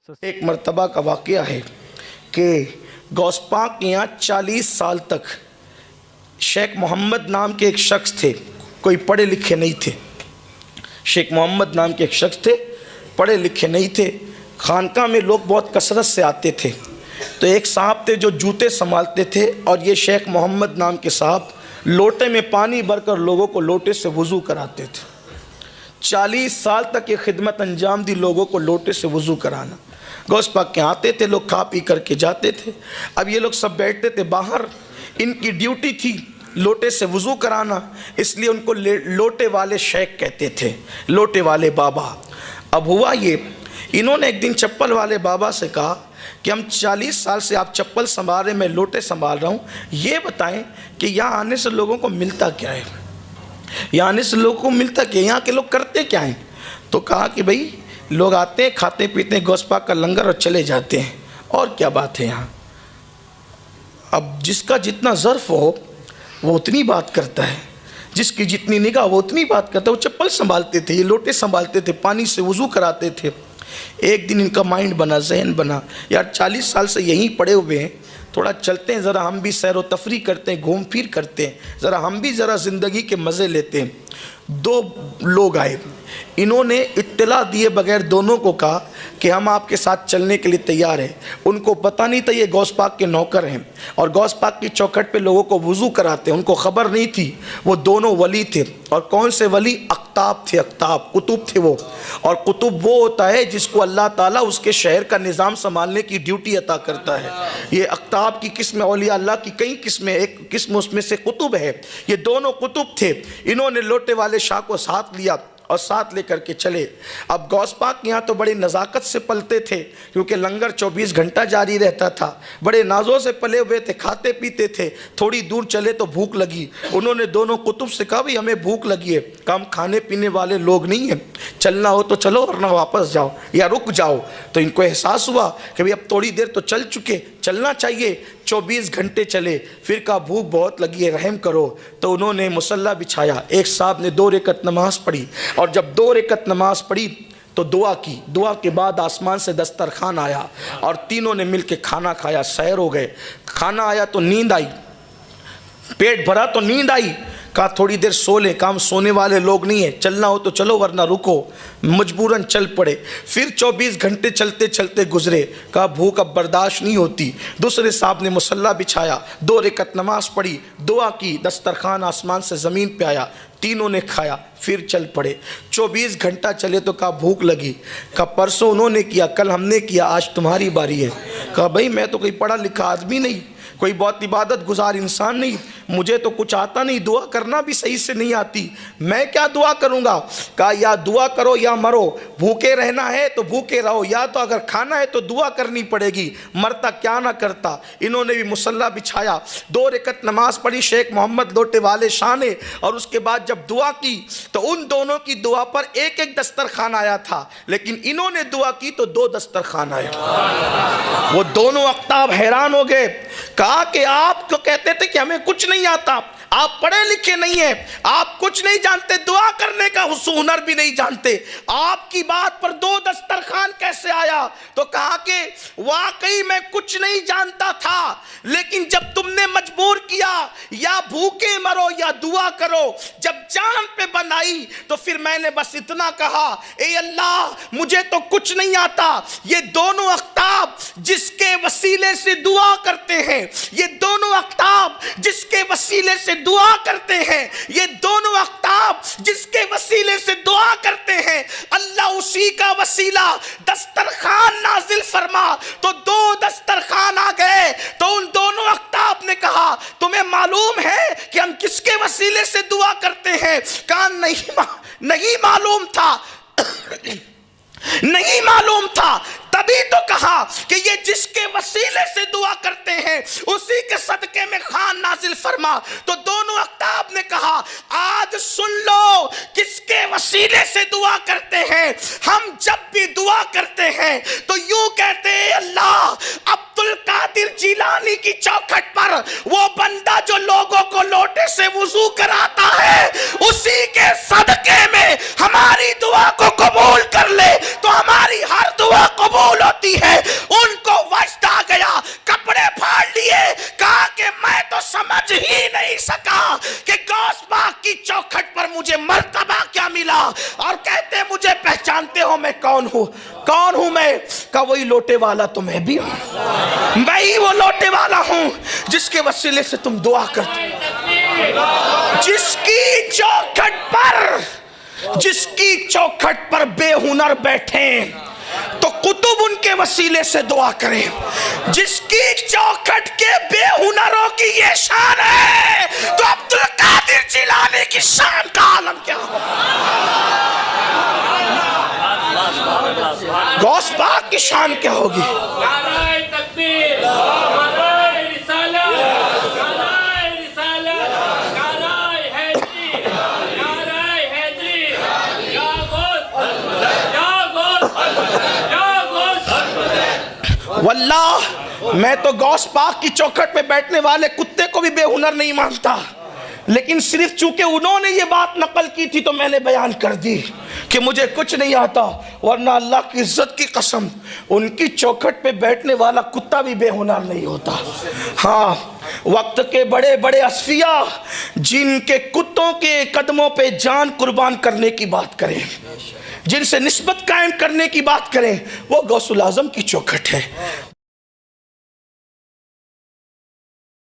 एक मर्तबा का वाक़या है कि गौस पाक के यहाँ 40 साल तक शेख मोहम्मद नाम के एक शख्स थे, कोई पढ़े लिखे नहीं थे। शेख मोहम्मद नाम के एक शख्स थे, पढ़े लिखे नहीं थे। खानका में लोग बहुत कसरत से आते थे, तो एक साहब थे जो जूते संभालते थे, और ये शेख मोहम्मद नाम के साहब लोटे में पानी भरकर लोगों को लोटे से वज़ू कराते थे। 40 साल तक ये खिदमत अंजाम दी, लोगों को लोटे से वज़ू कराना। गौस पाक के आते थे लोग, खा पी करके जाते थे। अब ये लोग सब बैठते थे बाहर, इनकी ड्यूटी थी लोटे से वज़ू कराना, इसलिए उनको लोटे वाले शेख कहते थे, लोटे वाले बाबा। अब हुआ ये, इन्होंने एक दिन चप्पल वाले बाबा से कहा कि हम 40 साल से आप चप्पल संभाल रहे, मैं लोटे संभाल रहा हूँ, ये बताएं कि यहाँ आने से लोगों को मिलता क्या है, यहाँ आने से लोगों को मिलता क्या, यहाँ के लोग करते क्या हैं। तो कहा कि भाई लोग आते हैं, खाते पीते हैं गौस पाक का लंगर और चले जाते हैं, और क्या बात है यहाँ। अब जिसका जितना ज़र्फ़ हो वो उतनी बात करता है, जिसकी जितनी निगाह वो उतनी बात करता है। वो चप्पल संभालते थे, ये लोटे संभालते थे, पानी से वज़ू कराते थे। एक दिन इनका माइंड बना, जहन बना, यार 40 साल से यहीं पड़े हुए हैं, थोड़ा चलते हैं, ज़रा हम भी सैर व तफरी करते हैं, घूम फिर करते हैं, ज़रा हम भी ज़रा ज़िंदगी के मज़े लेते हैं। 2 लोग आए, इन्होंने इत्तला दिए बगैर दोनों को कहा कि हम आपके साथ चलने के लिए तैयार हैं। उनको पता नहीं था ये गौस पाक के नौकर हैं और गौस पाक की चौखट पे लोगों को वज़ू कराते हैं, उनको ख़बर नहीं थी। वो दोनों वली थे, और कौन से वली? अख्ताब थे, अख्ताब कुतुब थे वो। और कुतुब वो होता है जिसको अल्लाह ताला उसके शहर का निज़ाम संभालने की ड्यूटी अता करता है। ये अख्ताब की किस्म, औलिया अल्लाह की कई किस्में, एक किस्म उसमें से कुतुब है। ये दोनों कुतुब थे। इन्होंने लोटे वाले शाह को साथ लिया और साथ लेकर के चले। अब गौस पाक यहाँ तो बड़ी नज़ाकत से पलते थे, क्योंकि लंगर 24 घंटा जारी रहता था। बड़े नाजों से पले हुए थे, खाते पीते थे। थोड़ी दूर चले तो भूख लगी। उन्होंने दोनों कुतुब से कहा, भाई हमें भूख लगी है। काम खाने पीने वाले लोग नहीं हैं, चलना हो तो चलो वरना वापस जाओ या रुक जाओ। तो इनको एहसास हुआ कि भाई अब थोड़ी देर तो चल चुके, चलना चाहिए। 24 घंटे चले, फिर कहा भूख बहुत लगी है, रहम करो। तो उन्होंने मुसल्ला बिछाया, एक साहब ने 2 रकअत नमाज पढ़ी, और जब 2 रकअत नमाज पढ़ी तो दुआ की। दुआ के बाद आसमान से दस्तरखान आया और तीनों ने मिल के खाना खाया, सैर हो गए। खाना आया तो नींद आई, पेट भरा तो नींद आई। कहा थोड़ी देर सो ले, काम सोने वाले लोग नहीं है, चलना हो तो चलो वरना रुको। मजबूरन चल पड़े। फिर 24 घंटे चलते चलते गुजरे। कहा भूख अब बर्दाश्त नहीं होती। दूसरे साहब ने मुसल्ला बिछाया, 2 रकअत नमाज पढ़ी, दुआ की, दस्तरखान आसमान से ज़मीन पे आया, तीनों ने खाया, फिर चल पड़े। 24 घंटा चले तो कहा भूख लगी। कहा परसों उन्होंने किया, कल हमने किया, आज तुम्हारी बारी है। कहा भाई मैं तो कोई पढ़ा लिखा आदमी नहीं, कोई बहुत इबादत गुजार इंसान नहीं, मुझे तो कुछ आता नहीं, दुआ करना भी सही से नहीं आती, मैं क्या दुआ करूँगा। कहा या दुआ करो या मरो, भूखे रहना है तो भूखे रहो, या तो अगर खाना है तो दुआ करनी पड़ेगी, मरता क्या ना करता। इन्होंने भी मुसल्ला बिछाया, 2 रकअत नमाज पढ़ी शेख मोहम्मद लोटे वाले शाह ने, और उसके बाद जब दुआ की तो उन दोनों की दुआ पर एक एक दस्तरखान आया था, लेकिन इन्होंने दुआ की तो 2 दस्तरखान आए। वो दोनों अख्ताब हैरान हो गए। कहा कि आप तो कहते थे कि हमें कुछ नहीं आता, आप पढ़े लिखे नहीं हैं, आप कुछ नहीं जानते, दुआ करने का हुनर भी नहीं जानते, आपकी बात पर 2 दस्तरखान कैसे आया। तो कहा कि वाकई मैं कुछ नहीं जानता था, लेकिन जब तुमने मजबूर किया या भूखे मरो या दुआ करो, जब जान पे बनाई तो फिर मैंने बस इतना कहा, ए अल्लाह मुझे तो कुछ नहीं आता। ये दोनों अख्ताब जिसके वसीले से दुआ करते हैं, ये दोनों अख्ताब जिसके वसीले से दुआ करते हैं, ये दोनों अख्ताब जिसके वसीले से दुआ करते हैं, अल्लाह उसी का वसीला दस्तरखान नाजिल फरमा। तो 2 दस्तरखान आ गए। तो उन दोनों अख्ताब ने कहा तुम्हें मालूम है कि हम किसके वसीले से दुआ करते हैं? कहा नहीं मालूम था नहीं मालूम था। तभी तो कहा कि ये जिसके वसीले से दुआ करते हैं उसी के सदके में खान नाजिल फरमा। तो दोनों अख्ताब ने कहा आज सुन लो किसके वसीले से दुआ करते हैं। हम जब भी दुआ करते हैं तो यूं कहते हैं अल्लाह अब्दुल कादिर जिलानी की चौखट पर वो बंदा जो लोगों को लोटे से वुजू कराता है उसी के सदके में हमारी दुआ को कबूल कर ले तो हमारी हर दुआ कबूल होती होती है उनको वजद आ गया, कपड़े फाड़ लिए, कहा कि मैं तो समझ ही नहीं सका कि गौस पाक की चौखट पर मुझे मर्तबा क्या मिला। और कहते मुझे पहचानते हो मैं कौन हूं? कौन हूं मैं? का वही लोटे वाला तो मैं भी हूं, मैं ही वो लोटे वाला हूं जिसके वसीले से तुम दुआ करते, जिसकी चौखट पर बेहुनर बैठे तो कुतुब उनके वसीले से दुआ करें। जिसकी चौखट के बेहुनरों की ये शान है तो अब्दुल कादिर जिलानी की शान का आलम क्या हो? गौस पाक की शान क्या होगी? वल्लाह मैं तो गौस पाक की चौखट पे बैठने वाले कुत्ते को भी बेहुनर नहीं मानता, लेकिन सिर्फ चूंकि उन्होंने ये बात नकल की थी तो मैंने बयान कर दी कि मुझे कुछ नहीं आता, वरना अल्लाह की इज्जत की कसम उनकी चौखट पे बैठने वाला कुत्ता भी बेहुनर नहीं होता। हाँ, वक्त के बड़े बड़े असफिया जिनके कुत्तों के कदमों पे जान कुर्बान करने की बात करें, जिनसे निस्बत कायम करने की बात करें, वो गौसुल आजम की चौखट है।